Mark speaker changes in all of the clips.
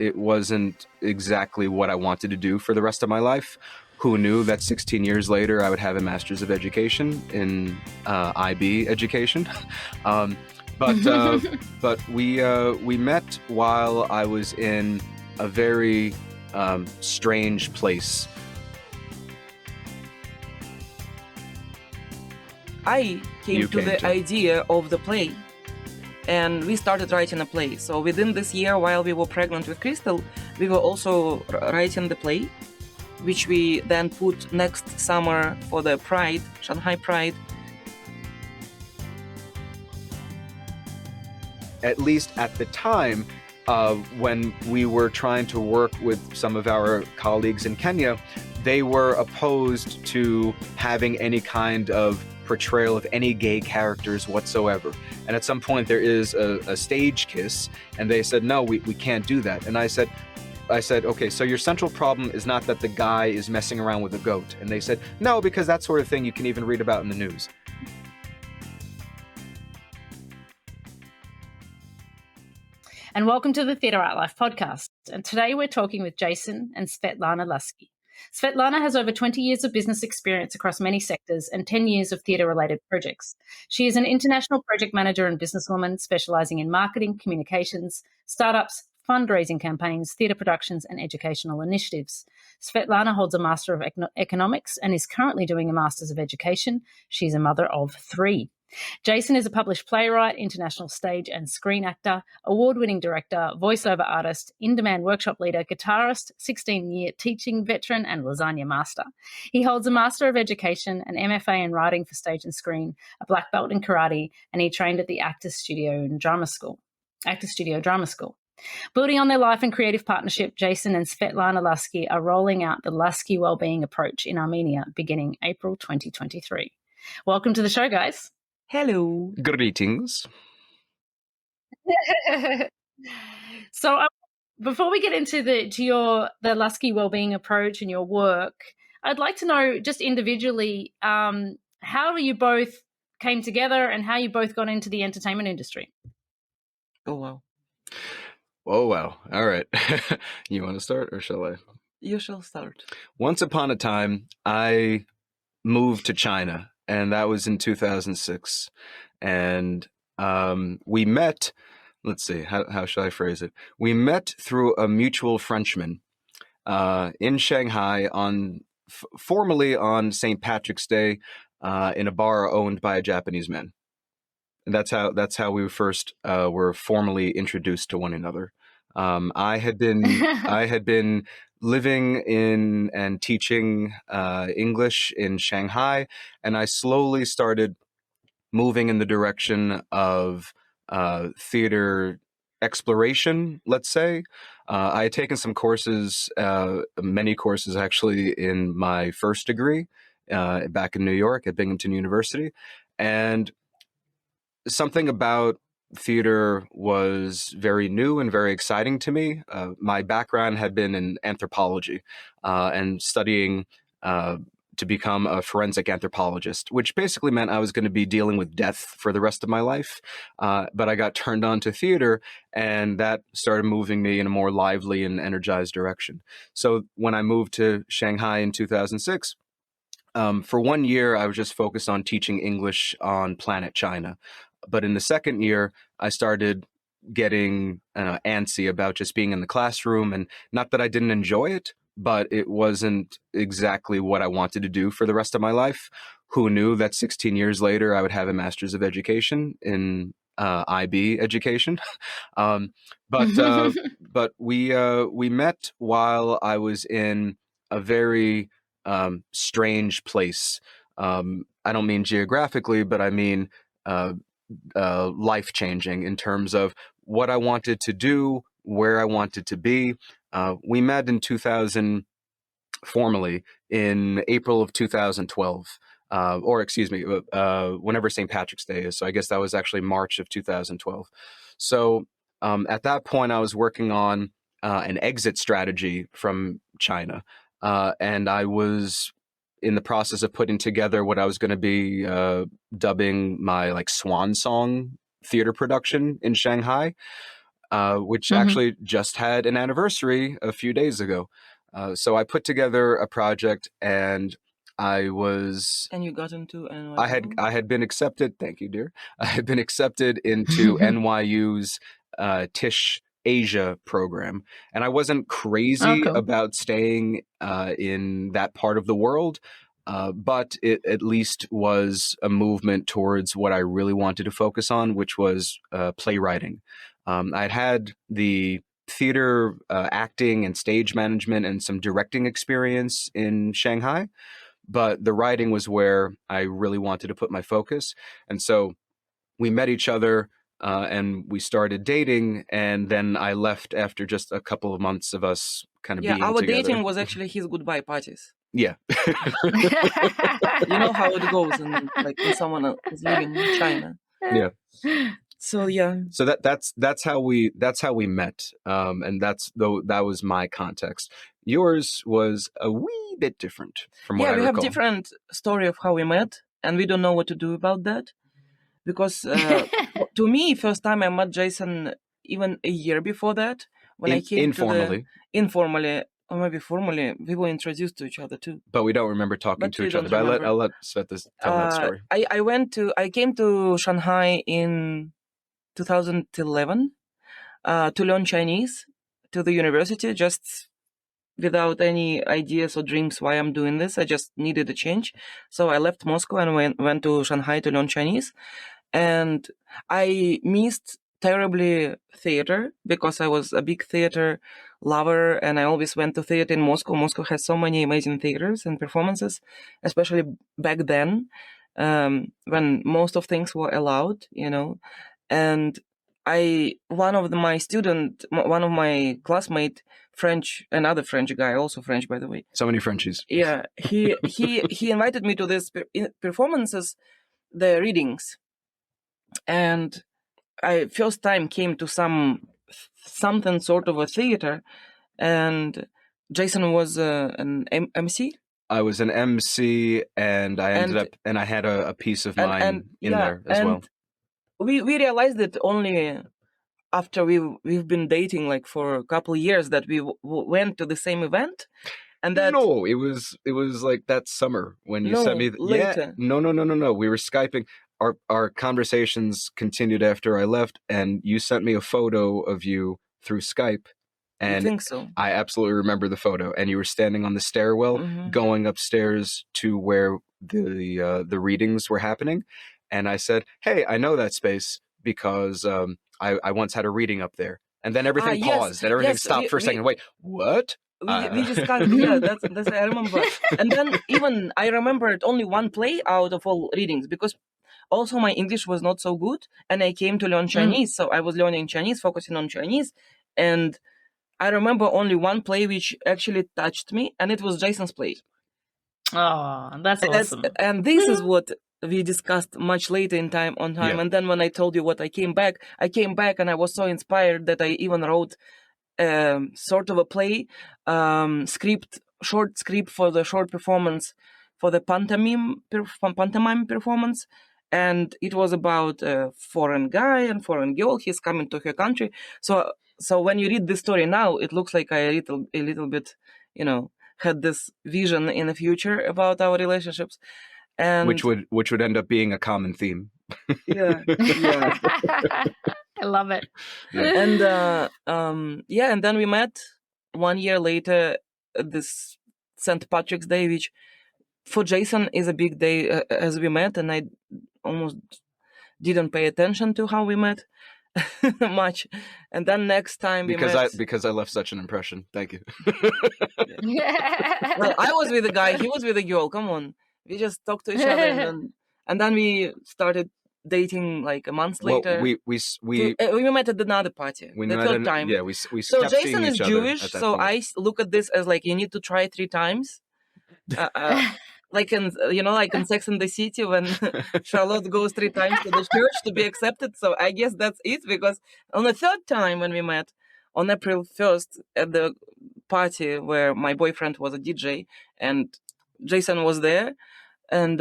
Speaker 1: it wasn't exactly what I wanted to do for the rest of my life. Who knew that 16 years later I would have a master's of education in IB education? um, but we met while I was in a very strange place.
Speaker 2: I came to the idea of the play, and we started writing a play. So within this year, while we were pregnant with Crystal, we were also writing the play, which we then put next summer for the Pride, Shanghai Pride.
Speaker 1: At least at the time, when we were trying to work with some of our colleagues in Kenya, they were opposed to having any kind of portrayal of any gay characters whatsoever. And at some point there is a stage kiss, and they said, no, we can't do that. And I said, okay, so your central problem is not that the guy is messing around with a goat. And they said, no, because that sort of thing you can even read about in the news.
Speaker 3: And welcome to the Theatre Art Life podcast. And today we're talking with Jason and Svetlana Lasky. Svetlana has over 20 years of business experience across many sectors and 10 years of theatre-related projects. She is an international project manager and businesswoman specialising in marketing, communications, startups, fundraising campaigns, theatre productions and educational initiatives. Svetlana holds a Master of Economics and is currently doing a Masters of Education. She's a mother of 3. Jason is a published playwright, international stage and screen actor, award-winning director, voiceover artist, in-demand workshop leader, guitarist, 16-year teaching veteran and lasagna master. He holds a Master of Education, an MFA in writing for stage and screen, a black belt in karate, and he trained at the Actors Studio Drama School. Building on their life and creative partnership, Jason and Svetlana Lasky are rolling out the Lasky Wellbeing Approach in Armenia beginning April 2023. Welcome to the show, guys.
Speaker 2: Hello.
Speaker 1: Greetings.
Speaker 3: So before we get into the Lasky Wellbeing Approach and your work, I'd like to know just individually how you both came together and how you both got into the entertainment industry.
Speaker 2: Oh, wow.
Speaker 1: Oh, wow. All right. You want to start or shall I?
Speaker 2: You shall start.
Speaker 1: Once upon a time, I moved to China, and that was in 2006. And we met, let's see, how should I phrase it? We met through a mutual Frenchman in Shanghai formerly on St. Patrick's Day in a bar owned by a Japanese man. And that's how we first were formally introduced to one another. I had been living in and teaching English in Shanghai, and I slowly started moving in the direction of theater exploration, let's say. I had taken some courses, many courses actually, in my first degree back in New York at Binghamton University, and something about theater was very new and very exciting to me. My background had been in anthropology and studying to become a forensic anthropologist, which basically meant I was going to be dealing with death for the rest of my life. But I got turned on to theater, and that started moving me in a more lively and energized direction. So when I moved to Shanghai in 2006, for 1 year, I was just focused on teaching English on Planet China. But in the second year, I started getting antsy about just being in the classroom. And not that I didn't enjoy it, but it wasn't exactly what I wanted to do for the rest of my life. Who knew that 16 years later, I would have a master's of education in IB education? But we met while I was in a very strange place. I don't mean geographically, but I mean life-changing in terms of what I wanted to do, where I wanted to be. We met in 2000, formally in April of 2012, or excuse me, whenever St. Patrick's Day is. So I guess that was actually March of 2012. So at that point, I was working on an exit strategy from China, and I was in the process of putting together what I was going to be dubbing my swan song theater production in Shanghai. which actually just had an anniversary a few days ago. So I put together a project, and
Speaker 2: And you got into NYU?
Speaker 1: I had been accepted. Thank you, dear. I had been accepted into NYU's Tisch Asia program, and I wasn't crazy about staying in that part of the world. But it at least was a movement towards what I really wanted to focus on, which was playwriting. I'd had the theater acting and stage management and some directing experience in Shanghai, but the writing was where I really wanted to put my focus. And so we met each other and we started dating, and then I left after just a couple of months of us kind of being together.
Speaker 2: Our dating was actually his goodbye parties.
Speaker 1: Yeah.
Speaker 2: You know how it goes when someone is living in China.
Speaker 1: Yeah.
Speaker 2: So yeah.
Speaker 1: So that's how we met. And that was my context. Yours was a wee bit different from what I recall.
Speaker 2: Yeah, we have different story of how we met, and we don't know what to do about that. Because to me, first time I met Jason even a year before that, when I came informally, or maybe formally, we were introduced to each other too.
Speaker 1: But we don't remember talking to each other. But I'll let Sveta tell that story.
Speaker 2: I came to Shanghai in 2011 to learn Chinese to the university, just without any ideas or dreams why I'm doing this. I just needed a change. So I left Moscow and went to Shanghai to learn Chinese. And I missed terribly theater because I was a big theater lover, and I always went to theater in Moscow. Moscow has so many amazing theaters and performances, especially back then, when most of things were allowed, And one of my classmate, French, another French guy, also French, by the way.
Speaker 1: So many Frenchies.
Speaker 2: Yeah, he invited me to these performances, the readings, and I first time came to something sort of a theater, and Jason was an MC.
Speaker 1: I was an MC, and I ended up, and I had a piece of mine there as well.
Speaker 2: We realized it only after we've been dating for a couple of years that we went to the same event, and that
Speaker 1: it was like that summer when you sent me
Speaker 2: later.
Speaker 1: No. We were Skyping. Our conversations continued after I left, and you sent me a photo of you through Skype. And
Speaker 2: I think so.
Speaker 1: I absolutely remember the photo. And you were standing on the stairwell, going upstairs to where the readings were happening. And I said, "Hey, I know that space because I once had a reading up there." And then everything paused, and everything stopped for a second. Wait, what?
Speaker 2: We discussed, that's I remember. And then even I remembered only one play out of all readings, because also my English was not so good, and I came to learn Chinese, so I was learning Chinese, focusing on Chinese, and I remember only one play which actually touched me, and it was Jason's play.
Speaker 3: Oh, that's awesome.
Speaker 2: And this is what we discussed much later on time. Yeah. And then when I told you what I came back and I was so inspired that I even wrote sort of a play, short script for the short performance, for the pantomime performance. And it was about a foreign guy and foreign girl. He's coming to her country. So when you read this story now, it looks like I a little bit, had this vision in the future about our relationships, and
Speaker 1: which would end up being a common theme.
Speaker 2: Yeah.
Speaker 3: I love it.
Speaker 2: Yeah. And then we met 1 year later at this St. Patrick's Day, which for Jason is a big day, as we met, and I almost didn't pay attention to how we met much. And then next time
Speaker 1: because I left such an impression. Thank you.
Speaker 2: Well, I was with a guy, he was with a girl. Come on, we just talked to each other, and then we started dating like a month later.
Speaker 1: We
Speaker 2: met at another party. The third time.
Speaker 1: Yeah, we
Speaker 2: so
Speaker 1: kept
Speaker 2: Jason
Speaker 1: seeing
Speaker 2: is
Speaker 1: each
Speaker 2: Jewish,
Speaker 1: other
Speaker 2: so I look at this as like you need to try 3 times. Like in Sex and the City, when Charlotte goes 3 times to the church to be accepted. So I guess that's it, because on the third time when we met on April 1st at the party where my boyfriend was a DJ and Jason was there, and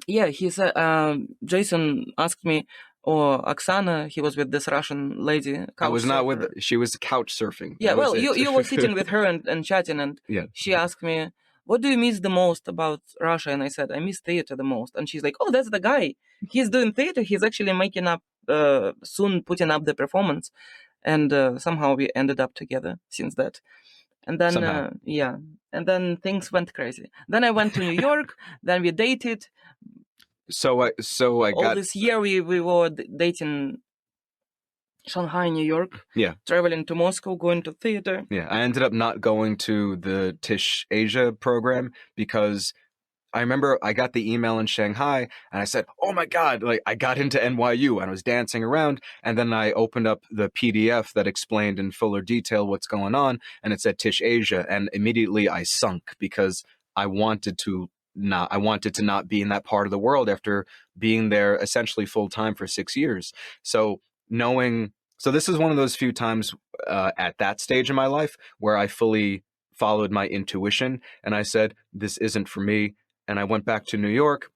Speaker 2: he said, Jason asked me, Or Oksana, he was with this Russian lady.
Speaker 1: I was not
Speaker 2: surfer.
Speaker 1: with. She was couch surfing.
Speaker 2: Yeah, well, you were sitting with her and chatting, and
Speaker 1: yeah.
Speaker 2: She asked me, "What do you miss the most about Russia?" And I said, "I miss theater the most." And she's like, "Oh, that's the guy. He's doing theater. He's actually making up soon, putting up the performance." And somehow we ended up together since that. And then and then things went crazy. Then I went to New York. Then we dated.
Speaker 1: So I
Speaker 2: all this year we were dating. Shanghai, New York.
Speaker 1: Yeah.
Speaker 2: Traveling to Moscow, going to theater.
Speaker 1: Yeah. I ended up not going to the Tisch Asia program because I remember I got the email in Shanghai and I said, "Oh my God," like I got into NYU and I was dancing around. And then I opened up the PDF that explained in fuller detail what's going on. And it said Tisch Asia. And immediately I sunk because I wanted to not be in that part of the world after being there essentially full time for 6 years. So this is one of those few times at that stage in my life where I fully followed my intuition and I said, this isn't for me. And I went back to New York.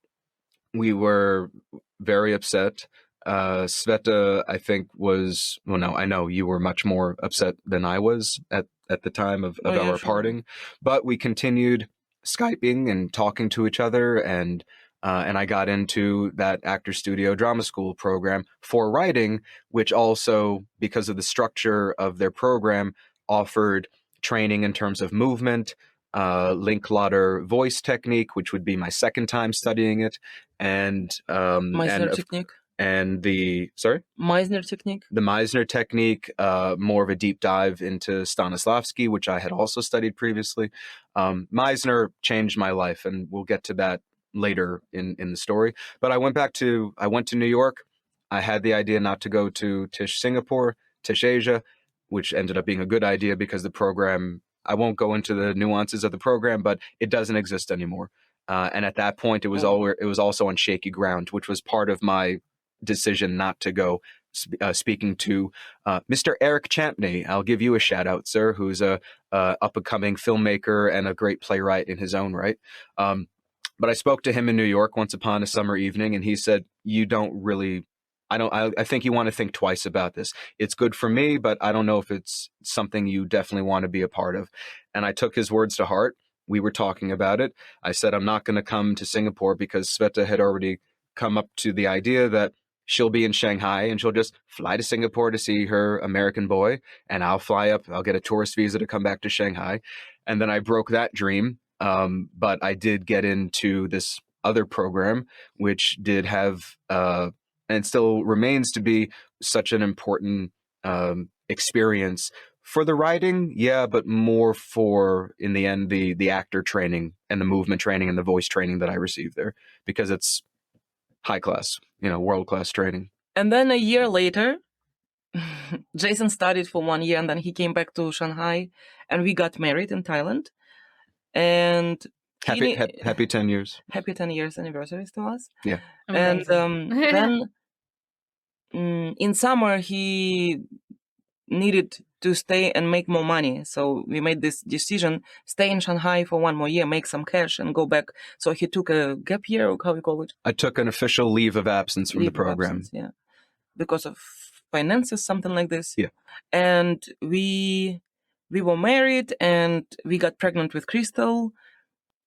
Speaker 1: We were very upset. Sveta, I think I know you were much more upset than I was at the time of our parting, but we continued Skyping and talking to each other and I got into that actor studio drama school program for writing, which also, because of the structure of their program, offered training in terms of movement, Linklater voice technique, which would be my second time studying it, and
Speaker 2: Meisner technique.
Speaker 1: And
Speaker 2: Meisner technique.
Speaker 1: The Meisner technique, more of a deep dive into Stanislavski, which I had also studied previously. Meisner changed my life, and we'll get to that later in the story. But I went to New York. I had the idea not to go to Tisch Singapore, Tisch Asia, which ended up being a good idea because the program, I won't go into the nuances of the program, but it doesn't exist anymore. And at that point, it was also on shaky ground, which was part of my decision not to go. Speaking to Mr. Eric Champney, I'll give you a shout out, sir, who's a up-and-coming filmmaker and a great playwright in his own right. But I spoke to him in New York once upon a summer evening, and he said, I think you want to think twice about this. It's good for me, but I don't know if it's something you definitely want to be a part of. And I took his words to heart. We were talking about it. I said, I'm not going to come to Singapore because Sveta had already come up to the idea that she'll be in Shanghai and she'll just fly to Singapore to see her American boy. And I'll fly up. I'll get a tourist visa to come back to Shanghai. And then I broke that dream. But I did get into this other program, which did have, and still remains to be such an important experience for the writing, but more for, in the end, the actor training and the movement training and the voice training that I received there, because it's high class, world-class training.
Speaker 2: And then a year later, Jason studied for 1 year and then he came back to Shanghai and we got married in Thailand. And
Speaker 1: happy 10 years.
Speaker 2: Happy 10 years anniversaries to us.
Speaker 1: Yeah.
Speaker 2: Amazing. And then in summer he needed to stay and make more money. So we made this decision, stay in Shanghai for 1 more year, make some cash and go back. So he took a gap year, or how you call it?
Speaker 1: I took an official leave of absence from the program.
Speaker 2: Because of finances, something like this.
Speaker 1: Yeah.
Speaker 2: And we were married and we got pregnant with Crystal,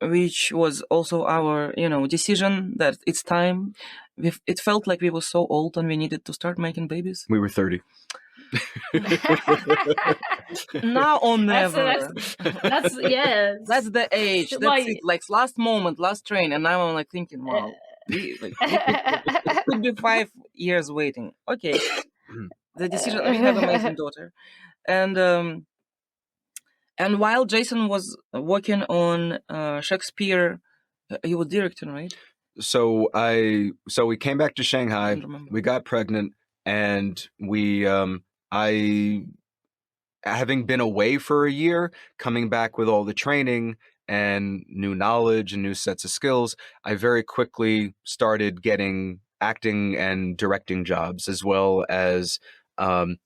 Speaker 2: which was also our, decision that it's time. It felt like we were so old and we needed to start making babies.
Speaker 1: We were 30.
Speaker 2: Now or never.
Speaker 3: That's
Speaker 2: That's the age. That's it. Like last moment, last train. And now I'm like thinking, wow. It could be 5 years waiting. Okay. The decision, we have an amazing daughter. And while Jason was working on Shakespeare, he was directing, right?
Speaker 1: So we came back to Shanghai, we got pregnant, and having been away for a year, coming back with all the training and new knowledge and new sets of skills, I very quickly started getting acting and directing jobs, as well as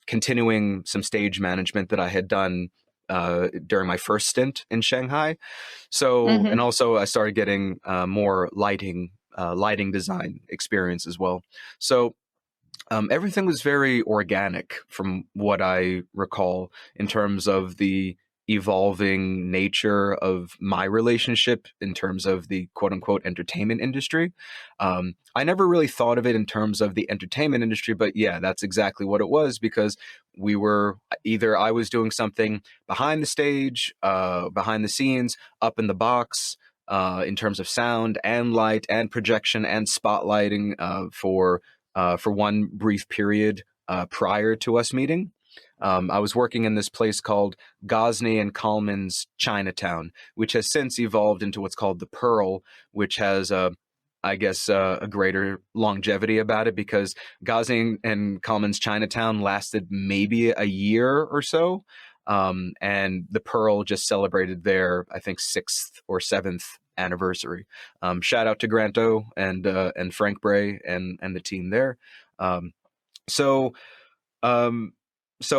Speaker 1: continuing some stage management that I had done during my first stint in Shanghai. So, and also I started getting more lighting design experience as well. So everything was very organic from what I recall in terms of the evolving nature of my relationship in terms of the quote unquote entertainment industry. I never really thought of it in terms of the entertainment industry, but yeah, that's exactly what it was, because we were either I was doing something behind the stage, behind the scenes, up in the box, in terms of sound and light and projection and spotlighting, for one brief period prior to us meeting. I was working in this place called Ghazni and Kalman's Chinatown, which has since evolved into what's called the Pearl, which has, I guess, a greater longevity about it, because Ghazni and Kalman's Chinatown lasted maybe a year or so. And the Pearl just celebrated their, I think, 6th or 7th anniversary. Shout out to Granto and Frank Bray and the team there. So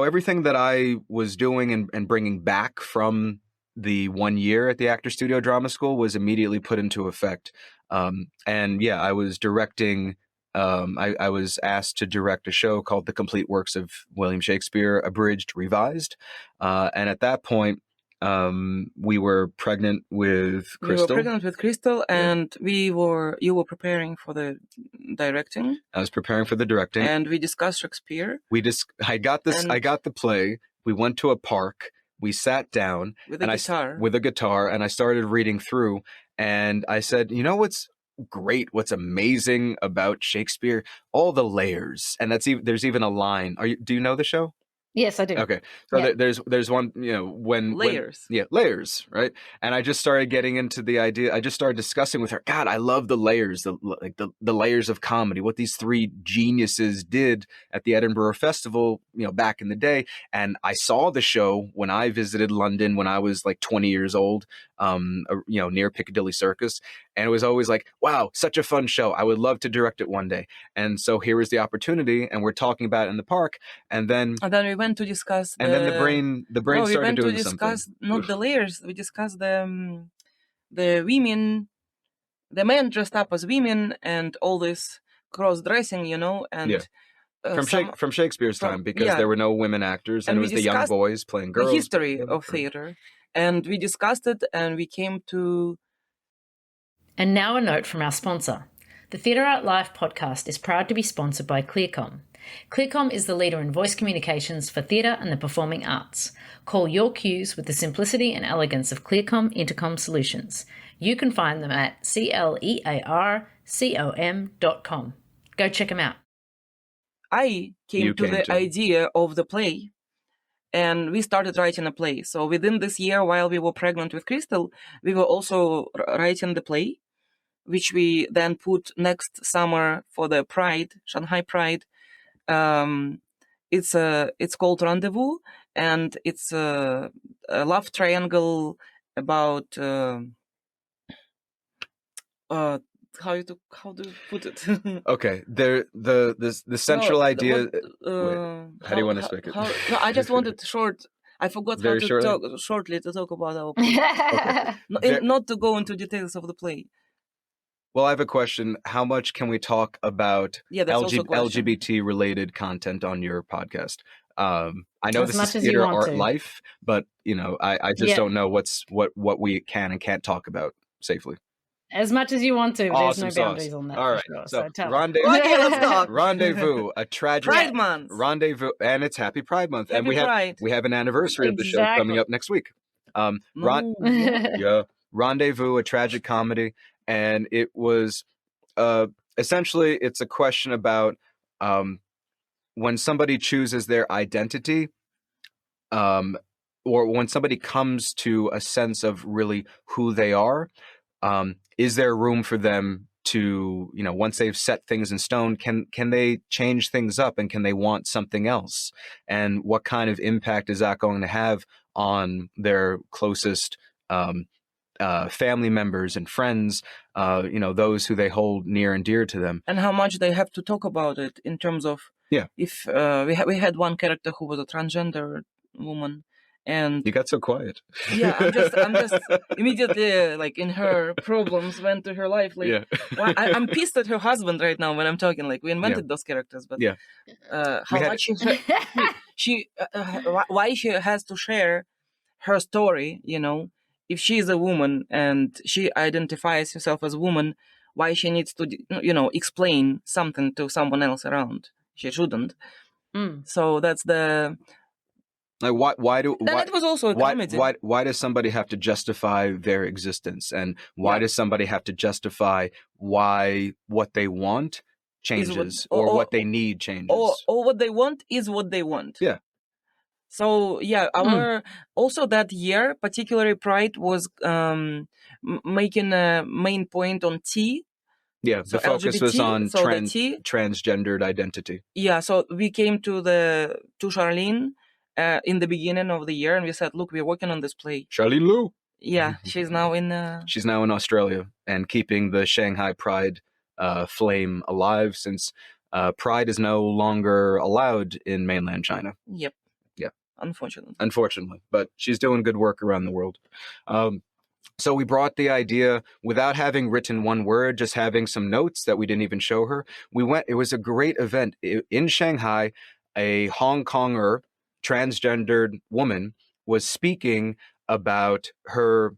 Speaker 1: everything that I was doing and bringing back from the 1 year at the Actor Studio Drama School was immediately put into effect. And yeah, I was directing. I was asked to direct a show called The Complete Works of William Shakespeare, Abridged, Revised. And at that point, we were pregnant with Crystal.
Speaker 2: And you were preparing for the directing.
Speaker 1: I was preparing for the directing.
Speaker 2: And we discussed Shakespeare.
Speaker 1: I got the play. We went to a park. We sat down with a guitar, and I started reading through, and I said, you know what's great, what's amazing about Shakespeare? All the layers. And there's even a line. Do you know the show?
Speaker 3: Yes, I do.
Speaker 1: Okay. So there's one, when layers, right? And I just started getting into the idea. I just started discussing with her, God, I love the layers, the layers of comedy, what these three geniuses did at the Edinburgh Festival, back in the day. And I saw the show when I visited London when I was like 20 years old, near Piccadilly Circus. And it was always like, wow, such a fun show. I would love to direct it one day. And so here was the opportunity, and we're talking about it in the park. And then
Speaker 2: we went to discuss.
Speaker 1: And then the brain started doing something.
Speaker 2: Not the layers. We discussed the women, the men dressed up as women, and all this cross dressing, and.
Speaker 1: From Shakespeare's time, because there were no women actors, and it was the young boys playing girls.
Speaker 2: The history of theater, and we discussed it, and we came to.
Speaker 3: And now a note from our sponsor. The Theatre Art Life podcast is proud to be sponsored by ClearCom. ClearCom is the leader in voice communications for theatre and the performing arts. Call your cues with the simplicity and elegance of ClearCom Intercom Solutions. You can find them at clearcom.com. Go check them out.
Speaker 2: I came to the idea of the play, and we started writing a play. So within this year, while we were pregnant with Crystal, we were also writing the play, which we then put next summer for the Pride, Shanghai Pride. It's called Rendezvous, and it's a love triangle about how do you put it?
Speaker 1: Okay, the central idea. How do you want to speak it?
Speaker 2: I just wanted short. I forgot how to talk shortly to talk about our play. Okay. Not to go into details of the play.
Speaker 1: Well, I have a question. How much can we talk about LGBT-related content on your podcast? I know this is Theatre Art Life, but I just don't know what we can and can't talk about safely.
Speaker 3: As much as you want to.
Speaker 1: Awesome.
Speaker 3: There's no boundaries on that.
Speaker 1: All right.
Speaker 3: Sure,
Speaker 1: so
Speaker 2: Rendezvous. Okay, let's talk.
Speaker 1: Rendezvous, a tragic
Speaker 2: Pride Month.
Speaker 1: Rendezvous, and it's Happy Pride Month, and we have an anniversary of the show coming up next week. Rendezvous, a tragic comedy, and it was essentially it's a question about when somebody chooses their identity, or when somebody comes to a sense of really who they are. Is there room for them to, once they've set things in stone, can they change things up, and can they want something else? And what kind of impact is that going to have on their closest family members and friends, those who they hold near and dear to them?
Speaker 2: And how much they have to talk about it in terms of, if we had one character who was a transgender woman, And
Speaker 1: you got so quiet.
Speaker 2: Yeah, I'm just immediately like in her problems went to her life. Like,
Speaker 1: Yeah.
Speaker 2: I'm pissed at her husband right now when I'm talking. Like, we invented those characters, but
Speaker 1: Yeah.
Speaker 2: how much why she has to share her story, you know, if she is a woman and she identifies herself as a woman, why she needs to, you know, explain something to someone else around? She shouldn't. So that's the.
Speaker 1: Like why
Speaker 2: it was also a comedy.
Speaker 1: Why does somebody have to justify their existence, and why does somebody have to justify why what they want changes or what they need changes,
Speaker 2: or what they want is what they want?
Speaker 1: Yeah.
Speaker 2: So our also that year, particularly Pride was making a main point on T.
Speaker 1: Yeah,
Speaker 2: so
Speaker 1: the focus
Speaker 2: LGBT,
Speaker 1: was on
Speaker 2: so
Speaker 1: transgendered identity.
Speaker 2: Yeah, so we came to Charlene in the beginning of the year, and we said, "Look, we're working on this play."
Speaker 1: Charlene Lu.
Speaker 2: Yeah, she's now in.
Speaker 1: She's now in Australia and keeping the Shanghai Pride flame alive, since Pride is no longer allowed in mainland China.
Speaker 2: Yep.
Speaker 1: Yeah.
Speaker 2: Unfortunately,
Speaker 1: but she's doing good work around the world. So we brought the idea without having written one word, just having some notes that we didn't even show her. We went, it was a great event in Shanghai. A Hong Konger transgendered woman was speaking about her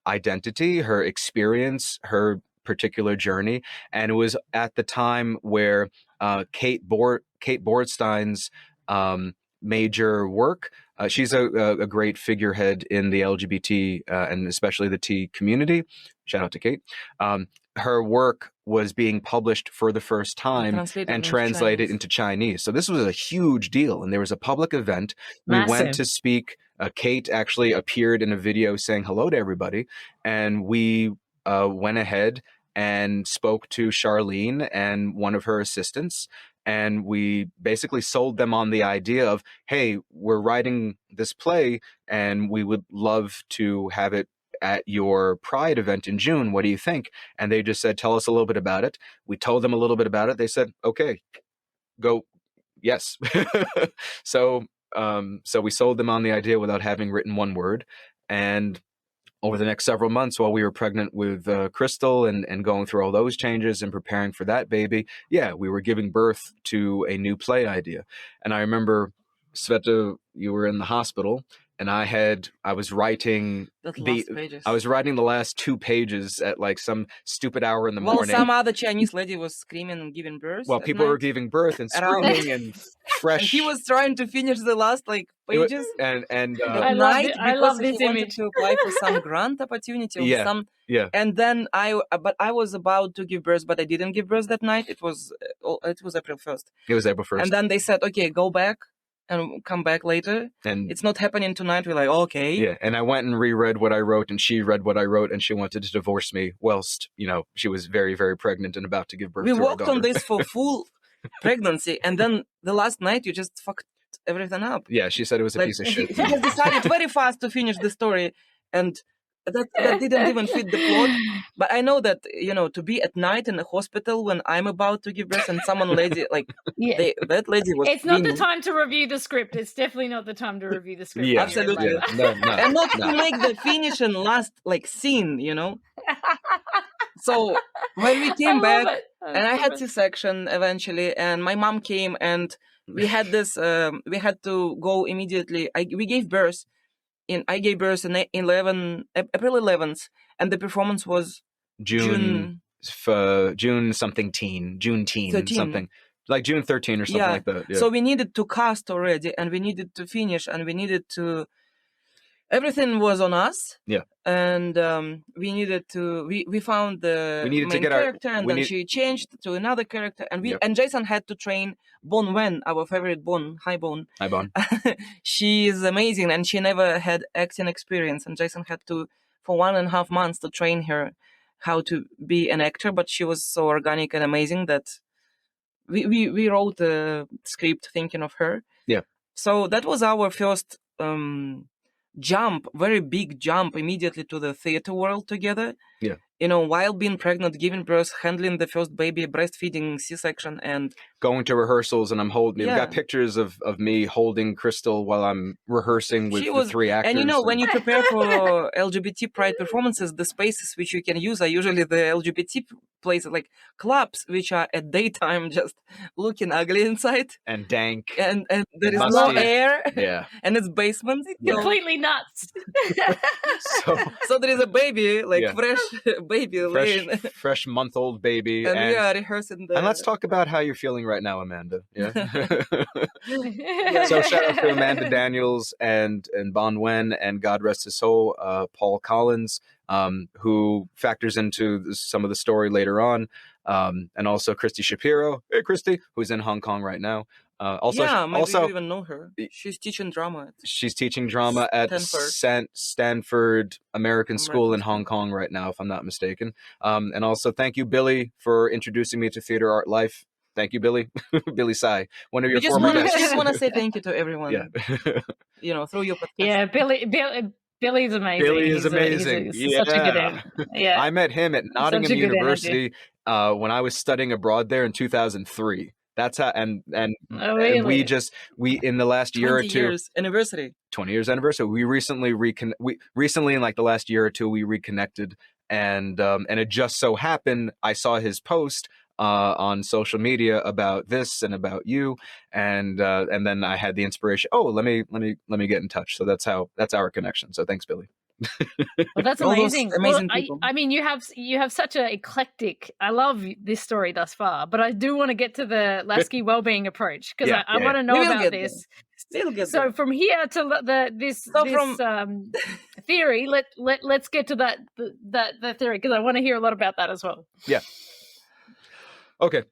Speaker 1: identity, her experience, her particular journey. And it was at the time where Kate Bordstein's major work. She's a great figurehead in the LGBT and especially the T community. Shout out to Kate. Her work was being published for the first time and translated into Chinese. So this was a huge deal. And there was a public event.
Speaker 3: Massive.
Speaker 1: We went to speak. Kate actually appeared in a video saying hello to everybody. And we went ahead and spoke to Charlene and one of her assistants. And we basically sold them on the idea of, hey, we're writing this play and we would love to have it at your Pride event in June. What do you think? And they just said, tell us a little bit about it. We told them a little bit about it. They said, okay, go. Yes. So we sold them on the idea without having written one word. And over the next several months, while we were pregnant with Crystal and going through all those changes and preparing for that baby, we were giving birth to a new play idea. And I remember, Sveta, you were in the hospital, and I was writing the last 2 pages at like some stupid hour in the morning.
Speaker 2: Well, some other Chinese lady was screaming and giving birth.
Speaker 1: Well, people were giving birth and screaming and fresh.
Speaker 2: And he was trying to finish the last pages.
Speaker 3: I love this
Speaker 2: he
Speaker 3: image.
Speaker 2: Wanted to apply for some grant opportunity. Or And then I was about to give birth, but I didn't give birth that night. It was April 1st.
Speaker 1: It was April 1st.
Speaker 2: And then they said, okay, go back and come back later. And it's not happening tonight. We're like, okay.
Speaker 1: Yeah. And I went and reread what I wrote, and she read what I wrote, and she wanted to divorce me whilst, she was very, very pregnant and about to give birth to her daughter.
Speaker 2: We worked on this for full pregnancy, and then the last night you just fucked everything up.
Speaker 1: Yeah, she said it was a piece of shit.
Speaker 2: He just decided very fast to finish the story, and that didn't even fit the plot. But I know that, to be at night in a hospital when I'm about to give birth and that lady was...
Speaker 3: It's not the time to review the script. It's definitely not the time to review the script.
Speaker 2: Yeah, absolutely.
Speaker 1: Yeah. No.
Speaker 2: And not to make the finish and last scene, So when we came back, and I had C-section eventually, and my mom came, and we had this, we had to go immediately. We gave birth. I gave birth in April 11th, and the performance was
Speaker 1: June something teen, June teen
Speaker 2: 13.
Speaker 1: Something like June 13 or something like that. Yeah.
Speaker 2: So we needed to cast already, and we needed to finish, and we needed to. Everything was on us.
Speaker 1: Yeah.
Speaker 2: And we needed to. We found the main character, and then she changed to another character, and and Jason had to train Bon Wen, our favorite Bon. Hi Bon.
Speaker 1: Hi Bon.
Speaker 2: She is amazing, and she never had acting experience, and Jason had to, for 1.5 months, to train her how to be an actor. But she was so organic and amazing that we wrote the script thinking of her.
Speaker 1: Yeah.
Speaker 2: So that was our first very big jump immediately to the theater world together.
Speaker 1: Yeah.
Speaker 2: while being pregnant, giving birth, handling the first baby, breastfeeding, C-section, and
Speaker 1: going to rehearsals, and I'm holding. We've got pictures of me holding Crystal while I'm rehearsing with the 3 actors.
Speaker 2: And when you prepare for LGBT pride performances, the spaces which you can use are usually the LGBT places, like clubs, which are at daytime just looking ugly inside
Speaker 1: and dank,
Speaker 2: and there is no air, and it's basement,
Speaker 3: completely nuts.
Speaker 2: So there is a baby, fresh baby,
Speaker 1: fresh month-old baby,
Speaker 2: and we are rehearsing.
Speaker 1: And let's talk about how you're feeling right now, Amanda. Yeah. So shout out to Amanda Daniels and Bon Wen, and God rest his soul, Paul Collins, who factors into some of the story later on, and also Christy Shapiro. Hey, Christy, who's in Hong Kong right now.
Speaker 2: Maybe you even know her. She's teaching drama.
Speaker 1: She's teaching drama at Stanford American School in Hong Kong right now, if I'm not mistaken. And also, thank you, Billy, for introducing me to Theater Art Life. Thank you, Billy. Billy Sai, one of your former guests.
Speaker 2: I just want to say thank you to everyone.
Speaker 1: Yeah.
Speaker 2: Through your podcast.
Speaker 3: Yeah, Billy's amazing.
Speaker 1: Billy is amazing.
Speaker 3: He's such a good end. Yeah.
Speaker 1: I met him at Nottingham University when I was studying abroad there in 2003. That's how, and
Speaker 3: really?
Speaker 1: and we in the last year or two,
Speaker 2: 20 years anniversary.
Speaker 1: We recently in like the last year or two we reconnected, and it just so happened I saw his post on social media about this and about you, and then I had the inspiration. Oh, let me get in touch. So that's our connection. So thanks, Billy.
Speaker 3: Well, that's amazing. People. I mean, you have such an eclectic. I love this story thus far, but I do want to get to the Lasky wellbeing approach, because I want to know about this. So from here to this theory, let's get to that theory, because I want to hear a lot about that as well.
Speaker 1: Yeah. Okay.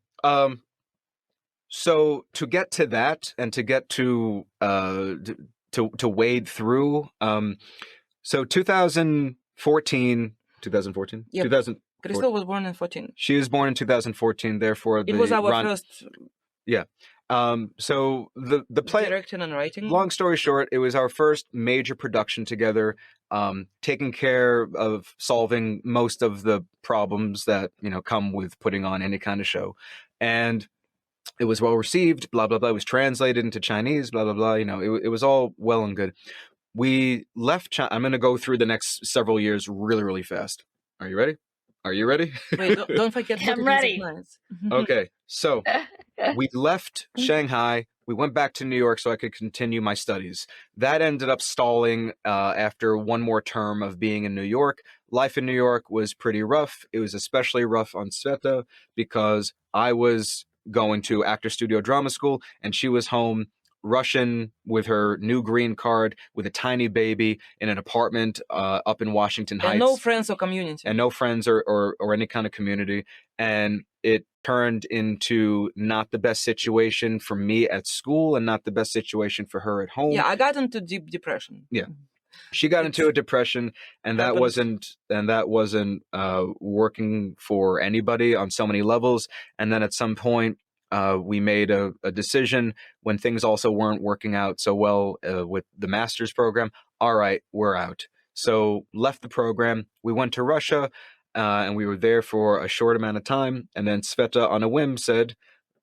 Speaker 1: So to get to that, and to get to wade through, so 2014.
Speaker 2: Yep.
Speaker 1: 2000.
Speaker 2: Crystal was born in 2014.
Speaker 1: She was born in 2014. Therefore,
Speaker 2: it was our first.
Speaker 1: Yeah. So the play,
Speaker 2: directing and writing.
Speaker 1: Long story short, it was our first major production together, taking care of solving most of the problems that come with putting on any kind of show, and it was well received. Blah blah blah. It was translated into Chinese. Blah blah blah. It was all well and good. We left China. I'm going to go through the next several years really, really fast. Are you ready?
Speaker 2: Wait, don't forget.
Speaker 3: I'm ready.
Speaker 1: Okay, so we left Shanghai. We went back to New York so I could continue my studies. That ended up stalling after one more term of being in New York. Life in New York was pretty rough. It was especially rough on Sveta because I was going to Actor Studio Drama School and she was home Russian with her new green card with a tiny baby in an apartment up in Washington Heights.
Speaker 2: And no friends or community.
Speaker 1: And no friends or any kind of community. And it turned into not the best situation for me at school and not the best situation for her at home.
Speaker 2: Yeah, I got into deep depression.
Speaker 1: Yeah. She got into a depression, and that wasn't working for anybody on so many levels. And then at some point, we made a decision when things also weren't working out so well with the master's program. All right, we're out. So left the program. We went to Russia, and we were there for a short amount of time. And then Sveta, on a whim, said,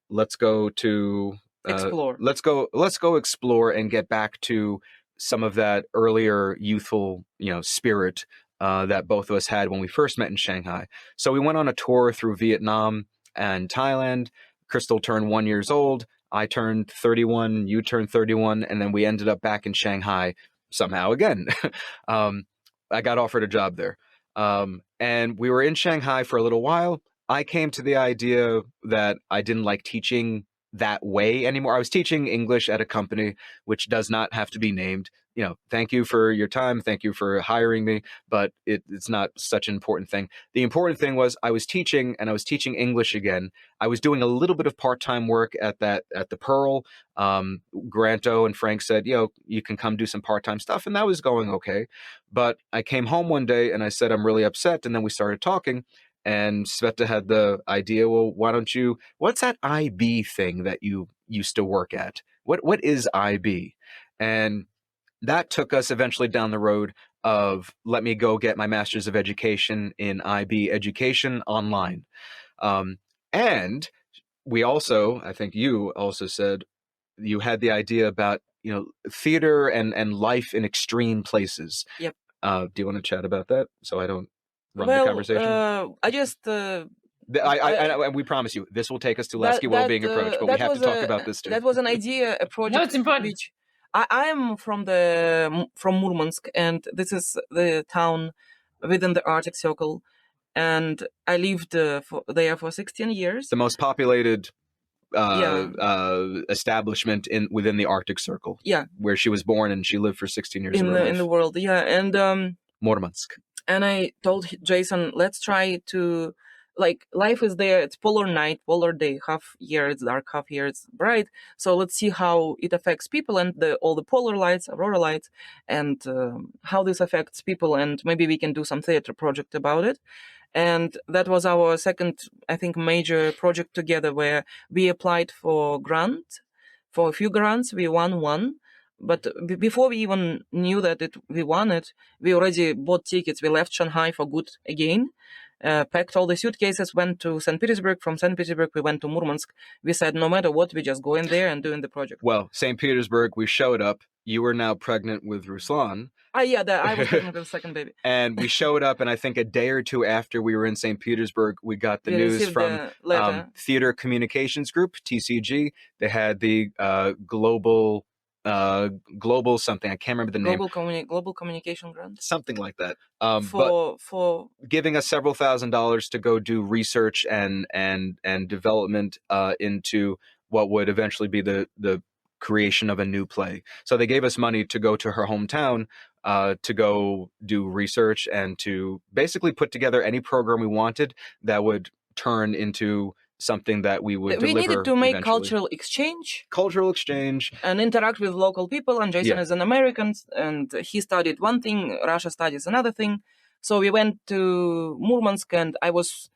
Speaker 1: "Let's go to
Speaker 2: explore.
Speaker 1: Let's go explore and get back to some of that earlier youthful, spirit that both of us had when we first met in Shanghai." So we went on a tour through Vietnam and Thailand. Crystal turned 1 year old. I turned 31. You turned 31. And then we ended up back in Shanghai somehow again. I got offered a job there. And we were in Shanghai for a little while. I came to the idea that I didn't like teaching that way anymore. I was teaching English at a company which does not have to be named. Thank you for your time. Thank you for hiring me, but it's not such an important thing. The important thing was I was teaching, and I was teaching English again. I was doing a little bit of part-time work at the Pearl. Granto and Frank said, you can come do some part-time stuff, and that was going okay. But I came home one day and I said, I'm really upset. And then we started talking. And Sveta had the idea, well, what's that IB thing that you used to work at? What is IB? And that took us eventually down the road of let me go get my master's of education in IB education online. And we also, I think you also said you had the idea about, theater and life in extreme places.
Speaker 2: Yep.
Speaker 1: Do you want to chat about that so I don't run the conversation?
Speaker 2: I just...
Speaker 1: we promise you, this will take us to Lasky well-being approach, but we have to talk about this too.
Speaker 2: That was an idea, a project.
Speaker 3: No, it's important.
Speaker 2: Which I'm from Murmansk, and this is the town within the Arctic Circle, and I lived there for 16 years.
Speaker 1: The most populated establishment within the Arctic Circle.
Speaker 2: Yeah,
Speaker 1: where she was born, and she lived for 16 years
Speaker 2: in the world. Yeah, and
Speaker 1: Murmansk.
Speaker 2: And I told Jason, let's try to, like, life is there. It's polar night, polar day. Half year it's dark, half year it's bright. So let's see how it affects people and all the polar lights, aurora lights, and how this affects people. And maybe we can do some theater project about it. And that was our second, I think, major project together, where we applied for a few grants. We won one. But before we even knew that we won it, we already bought tickets. We left Shanghai for good again, packed all the suitcases, went to St. Petersburg. From St. Petersburg, we went to Murmansk. We said, no matter what, we just go in there and doing the project.
Speaker 1: Well, St. Petersburg, we showed up. You were now pregnant with Ruslan.
Speaker 2: I was pregnant with the second baby.
Speaker 1: And we showed up, and I think a day or two after we were in St. Petersburg, we got the news from Theater Communications Group, TCG. They had the global something, I can't remember the name.
Speaker 2: Global communication grant,
Speaker 1: something like that.
Speaker 2: For
Speaker 1: giving us several $1,000s to go do research and development into what would eventually be the creation of a new play. So they gave us money to go to her hometown to go do research and to basically put together any program we wanted that would turn into something that we would deliver.
Speaker 2: We needed to make
Speaker 1: eventually. Cultural exchange.
Speaker 2: And interact with local people. And Jason is an American, and he studied one thing, Russia studies another thing. So we went to Murmansk, and I was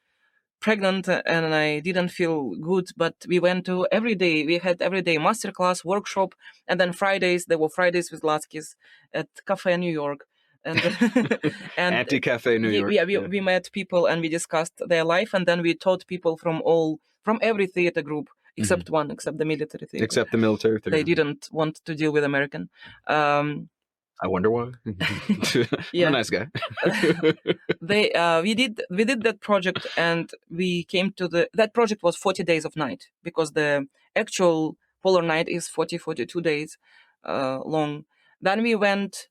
Speaker 2: pregnant and I didn't feel good, but we went to we had every day masterclass, workshop, and then Fridays, there were Fridays with Laskys at Cafe New York. And
Speaker 1: Anti-Cafe New York.
Speaker 2: We met people and we discussed their life, and then we taught people from every theater group except one, except the military theater.
Speaker 1: Except the military theater.
Speaker 2: They didn't want to deal with American.
Speaker 1: I wonder why. I'm a nice guy.
Speaker 2: We did that project, and we came to that project was 40 days of night, because the actual polar night is 42 days long. Then we went,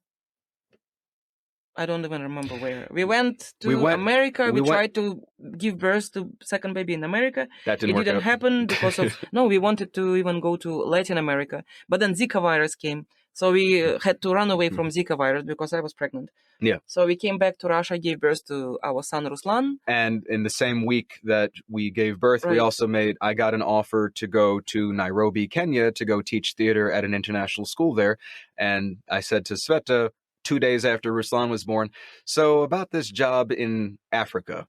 Speaker 2: I don't even remember where. We went to America. We tried to give birth to second baby in America.
Speaker 1: That didn't
Speaker 2: happen because of... No, we wanted to even go to Latin America. But then Zika virus came. So we had to run away from Zika virus because I was pregnant.
Speaker 1: Yeah.
Speaker 2: So we came back to Russia, gave birth to our son, Ruslan.
Speaker 1: And in the same week that we gave birth, we also I got an offer to go to Nairobi, Kenya, to go teach theater at an international school there. And I said to Sveta, 2 days after Ruslan was born, so about this job in Africa,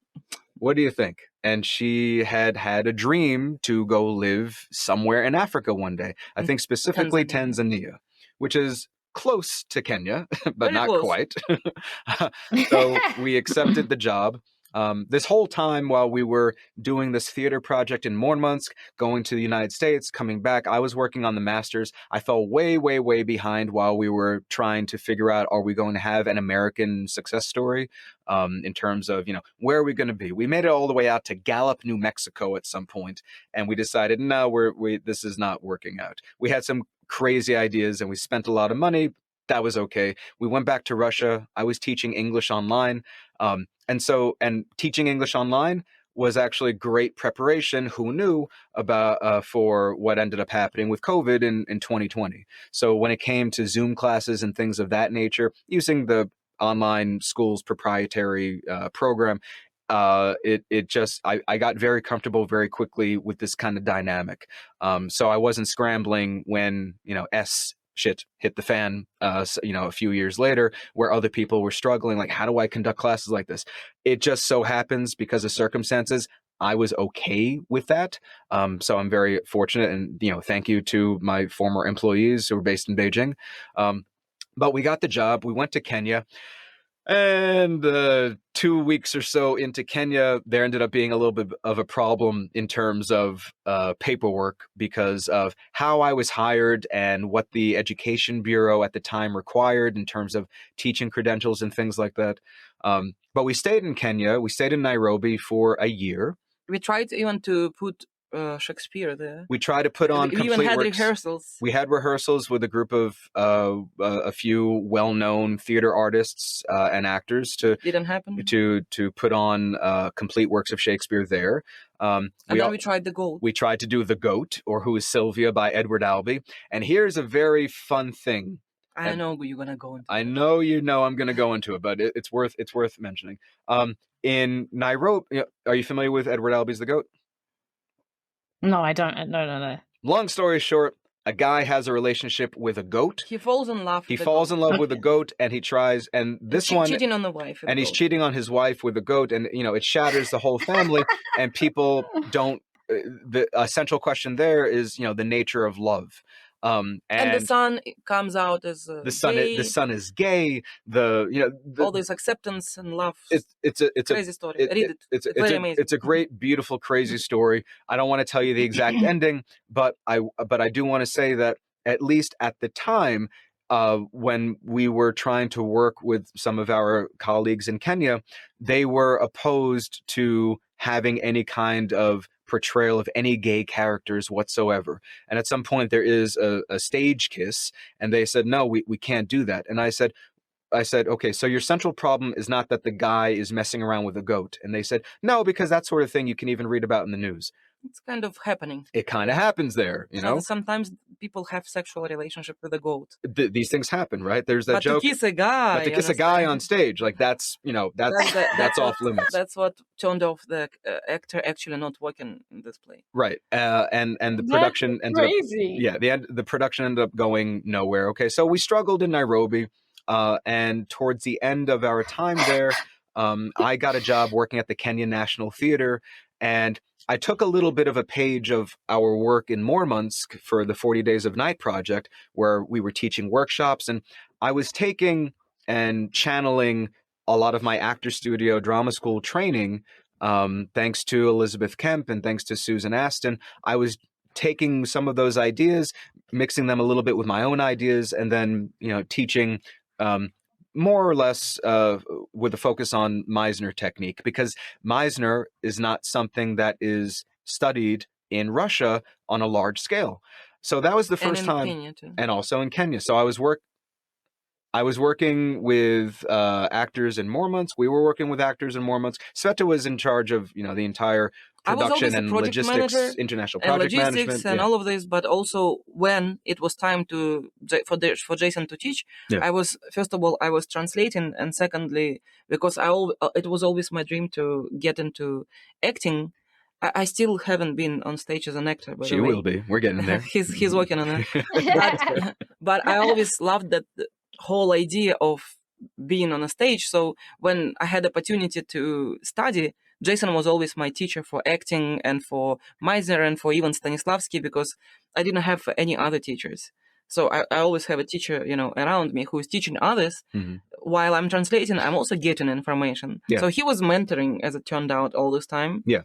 Speaker 1: what do you think? And she had a dream to go live somewhere in Africa one day. I think specifically Tanzania, which is close to Kenya, but not quite. So we accepted the job. This whole time while we were doing this theater project in Murmansk, going to the United States, coming back, I was working on the master's. I fell way, way, way behind while we were trying to figure out, are we going to have an American success story in terms of, where are we going to be? We made it all the way out to Gallup, New Mexico at some point, and we decided, no, this is not working out. We had some crazy ideas and we spent a lot of money. That was okay. We went back to Russia. I was teaching English online. And teaching English online was actually great preparation. Who knew about for what ended up happening with COVID in 2020. So when it came to Zoom classes and things of that nature, using the online school's proprietary program, I got very comfortable very quickly with this kind of dynamic. So I wasn't scrambling when, shit hit the fan, a few years later, where other people were struggling. Like, how do I conduct classes like this? It just so happens, because of circumstances, I was okay with that. So I'm very fortunate, and, thank you to my former employees who were based in Beijing. But we got the job. We went to Kenya. And 2 weeks or so into Kenya, there ended up being a little bit of a problem in terms of paperwork because of how I was hired and what the Education Bureau at the time required in terms of teaching credentials and things like that. But we stayed in Kenya. We stayed in Nairobi for a year.
Speaker 2: We tried even to put Shakespeare there.
Speaker 1: We tried to put on
Speaker 2: We
Speaker 1: complete
Speaker 2: even had
Speaker 1: works.
Speaker 2: rehearsals.
Speaker 1: We had rehearsals with a group of a few well-known theater artists and actors
Speaker 2: Didn't happen.
Speaker 1: to put on complete works of Shakespeare there.
Speaker 2: And then we tried the goat.
Speaker 1: We tried to do The Goat, or Who is Sylvia, by Edward Albee. And here's a very fun thing.
Speaker 2: I know you're gonna go into.
Speaker 1: I know you know I'm gonna go into it, but it's worth mentioning. In Nairobi, are you familiar with Edward Albee's The Goat?
Speaker 3: No, I don't. No.
Speaker 1: Long story short, a guy has a relationship with a goat.
Speaker 2: He falls in love.
Speaker 1: He falls in love with a goat, and he tries. And this one,
Speaker 2: cheating on the wife.
Speaker 1: And he's cheating on his wife with a goat, and it shatters the whole family. And people don't. The essential question there is, the nature of love. And
Speaker 2: the son comes out as
Speaker 1: the son.
Speaker 2: gay.
Speaker 1: The son is gay.
Speaker 2: All this acceptance and love.
Speaker 1: It's a
Speaker 2: crazy story. Read it. It's very amazing.
Speaker 1: It's a great, beautiful, crazy story. I don't want to tell you the exact ending, but I do want to say that at least at the time, when we were trying to work with some of our colleagues in Kenya, they were opposed to having any kind of portrayal of any gay characters whatsoever. And at some point there is a stage kiss, and they said, no, we can't do that. And I said, okay, so your central problem is not that the guy is messing around with a goat. And they said, no, because that sort of thing you can even read about in the news.
Speaker 2: It's kind of happening.
Speaker 1: It kind of happens there,
Speaker 2: Sometimes people have sexual relationship with a goat.
Speaker 1: These things happen, right? There's that joke.
Speaker 2: But to kiss a guy.
Speaker 1: But to kiss a guy on stage, like that's off limits.
Speaker 2: That's what turned off the actor actually not working in this play.
Speaker 1: Right, and the production ended
Speaker 3: crazy.
Speaker 1: up. Yeah, the production ended up going nowhere. Okay, so we struggled in Nairobi, and towards the end of our time there, I got a job working at the Kenya National Theatre, and I took a little bit of a page of our work in Murmansk for the 40 Days of Night project, where we were teaching workshops, and I was taking and channeling a lot of my actor studio drama school training, thanks to Elizabeth Kemp and thanks to Susan Aston. I was taking some of those ideas, mixing them a little bit with my own ideas, and then teaching more or less with a focus on Meisner technique, because Meisner is not something that is studied in Russia on a large scale. So that was the first time,
Speaker 2: Kenya too.
Speaker 1: And also in Kenya. So I was working with actors in Murmansk. We were working with actors in Murmansk. Sveta was in charge of the entire production and logistics, international project management,
Speaker 2: and all of this. But also when it was time for Jason to teach, I was translating, and secondly, because it was always my dream to get into acting. I still haven't been on stage as an actor. By
Speaker 1: she
Speaker 2: the way.
Speaker 1: will be. We're getting there.
Speaker 2: He's working on it. But I always loved that whole idea of being on a stage. So when I had the opportunity to study, Jason was always my teacher for acting and for Meisner and for even Stanislavski, because I didn't have any other teachers. So I always have a teacher, around me who is teaching others. Mm-hmm. While I'm translating, I'm also getting information. Yeah. So he was mentoring, as it turned out, all this time.
Speaker 1: Yeah.